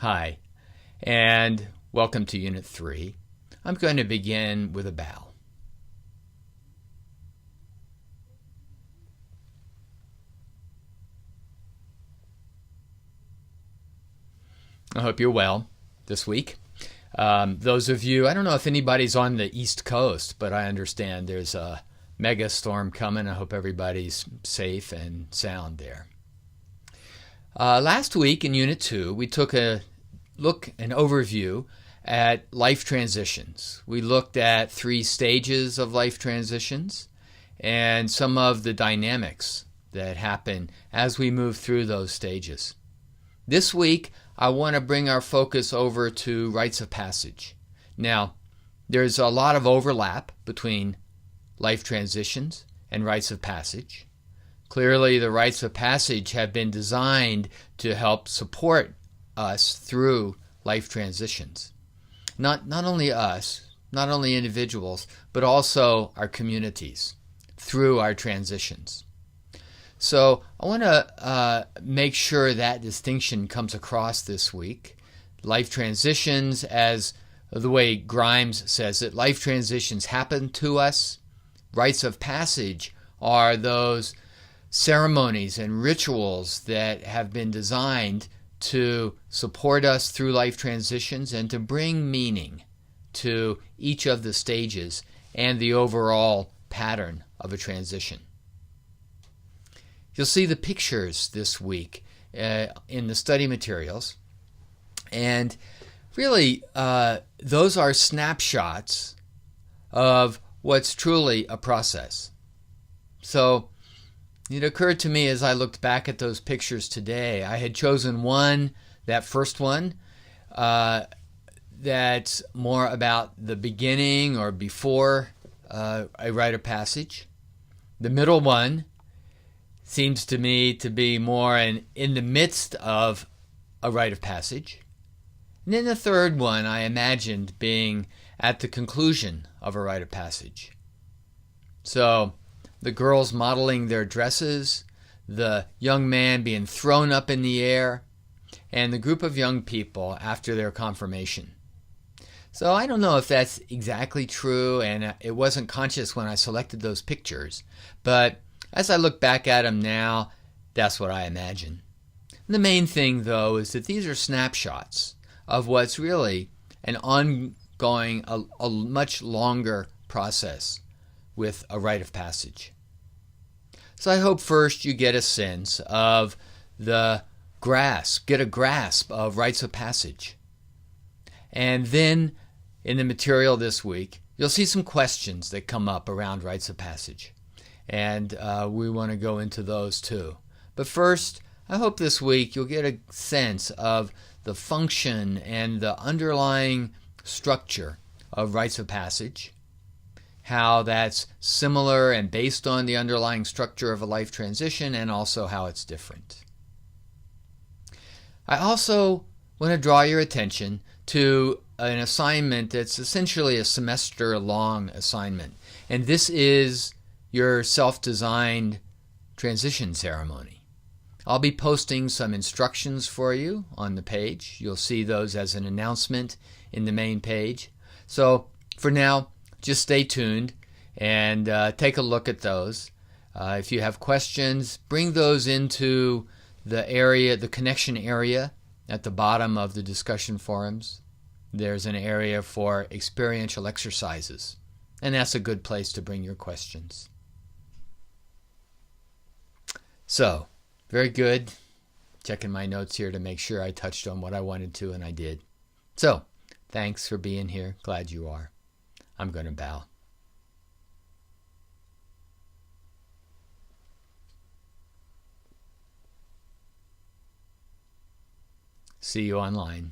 Hi, and welcome to Unit 3. I'm going to begin with a bow. I hope you're well this week. Those of you, I don't know if anybody's on the East Coast, but I understand there's a mega storm coming. I hope everybody's safe and sound there. Last week in Unit 2, we took an overview at life transitions. We looked at 3 stages of life transitions and some of the dynamics that happen as we move through those stages. This week, I want to bring our focus over to rites of passage. Now, there's a lot of overlap between life transitions and rites of passage. Clearly, the rites of passage have been designed to help support us through life transitions. Not only us, not only individuals, but also our communities through our transitions. So I want to make sure that distinction comes across this week. Life transitions, as the way Grimes says it, life transitions happen to us. Rites of passage are those ceremonies and rituals that have been designed to support us through life transitions and to bring meaning to each of the stages and the overall pattern of a transition. You'll see the pictures this week in the study materials, and really those are snapshots of what's truly a process. So it occurred to me as I looked back at those pictures today, I had chosen one, that first one, that's more about the beginning or before a rite of passage. The middle one seems to me to be more in the midst of a rite of passage. And then the third one I imagined being at the conclusion of a rite of passage. So the girls modeling their dresses, the young man being thrown up in the air, and the group of young people after their confirmation. So I don't know if that's exactly true, and it wasn't conscious when I selected those pictures, but as I look back at them now, that's what I imagine. The main thing, though, is that these are snapshots of what's really an ongoing, a much longer process with a rite of passage. So I hope first you get a sense of get a grasp of rites of passage. And then in the material this week, you'll see some questions that come up around rites of passage. And we want to go into those too. But first, I hope this week you'll get a sense of the function and the underlying structure of rites of passage, how that's similar and based on the underlying structure of a life transition, and also how it's different. I also want to draw your attention to an assignment that's essentially a semester-long assignment. And this is your self-designed transition ceremony. I'll be posting some instructions for you on the page. You'll see those as an announcement in the main page. So for now, just stay tuned and take a look at those. If you have questions, bring those into the connection area at the bottom of the discussion forums. There's an area for experiential exercises, and that's a good place to bring your questions. So, very good. Checking my notes here to make sure I touched on what I wanted to, and I did. So, thanks for being here. Glad you are. I'm going to bow. See you online.